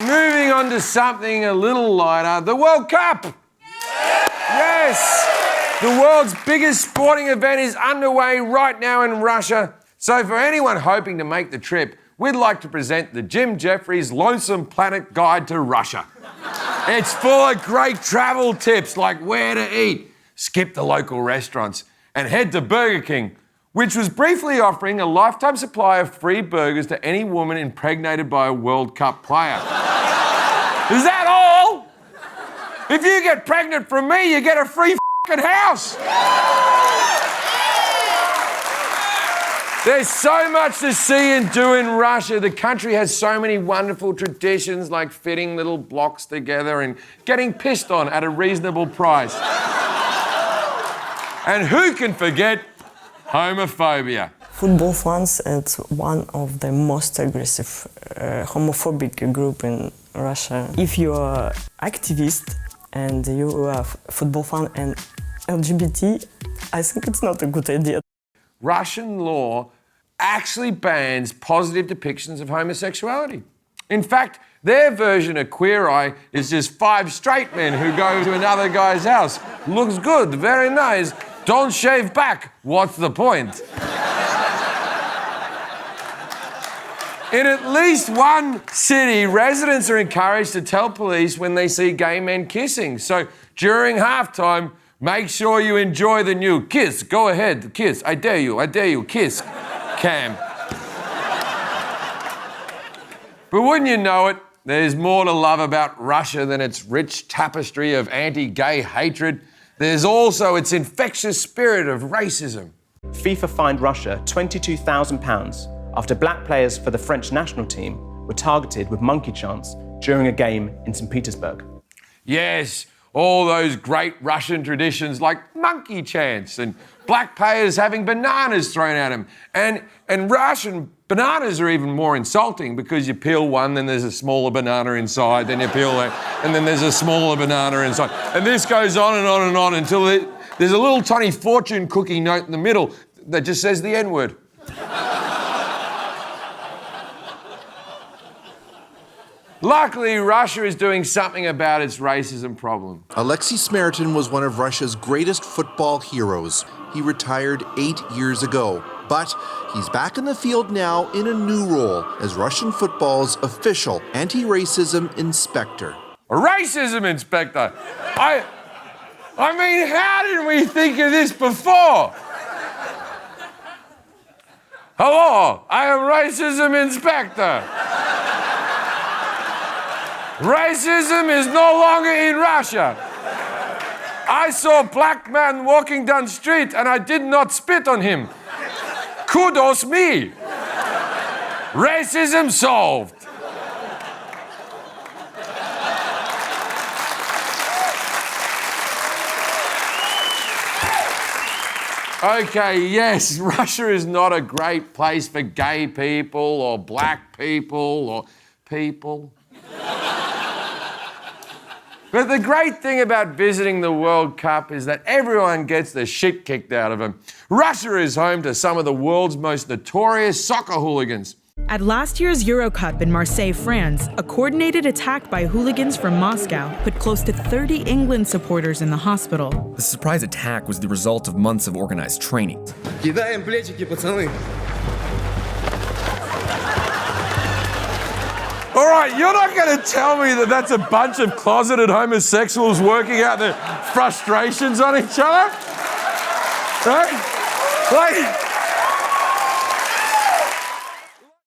moving on to something a little lighter, the World Cup. Yes! The world's biggest sporting event is underway right now in Russia. So for anyone hoping to make the trip, we'd like to present the Jefferies Loathsome Planet Guide to Russia. It's full of great travel tips like where to eat, skip the local restaurants, and head to Burger King, which was briefly offering a lifetime supply of free burgers to any woman impregnated by a World Cup player. Is that all? If you get pregnant from me, you get a free f***ing house. There's so much to see and do in Russia. The country has so many wonderful traditions like fitting little blocks together and getting pissed on at a reasonable price. And who can forget homophobia? Football fans is one of the most aggressive homophobic group in Russia. If you are activist and you are football fan and LGBT, I think it's not a good idea. Russian law actually bans positive depictions of homosexuality. In fact, their version of Queer Eye is just 5 straight men who go to another guy's house. Looks good, very nice. Don't shave back. What's the point? In at least one city, residents are encouraged to tell police when they see gay men kissing. So during halftime, make sure you enjoy the new kiss. Go ahead, kiss. I dare you, kiss. Cam. But wouldn't you know it, there's more to love about Russia than its rich tapestry of anti-gay hatred. There's also its infectious spirit of racism. FIFA fined Russia £22,000 after black players for the French national team were targeted with monkey chants during a game in St. Petersburg. Yes, all those great Russian traditions like monkey chants and black players having bananas thrown at them. And Russian bananas are even more insulting because you peel one, then there's a smaller banana inside, then you peel that, and then there's a smaller banana inside. And this goes on and on and on until there's a little tiny fortune cookie note in the middle that just says the N-word. Luckily, Russia is doing something about its racism problem. Alexei Smeritin was one of Russia's greatest football heroes. He retired 8 years ago, but he's back in the field now in a new role as Russian football's official anti-racism inspector. A racism inspector? I mean, how did we think of this before? Hello, I am racism inspector. Racism is no longer in Russia. I saw a black man walking down the street and I did not spit on him. Kudos me. Racism solved. Okay, yes, Russia is not a great place for gay people or black people or people. But the great thing about visiting the World Cup is that everyone gets the shit kicked out of them. Russia is home to some of the world's most notorious soccer hooligans. At last year's Euro Cup in Marseille, France, a coordinated attack by hooligans from Moscow put close to 30 England supporters in the hospital. The surprise attack was the result of months of organized training. Кидаем плечики, пацаны. All right, you're not going to tell me that that's a bunch of closeted homosexuals working out their frustrations on each other? Right? Like,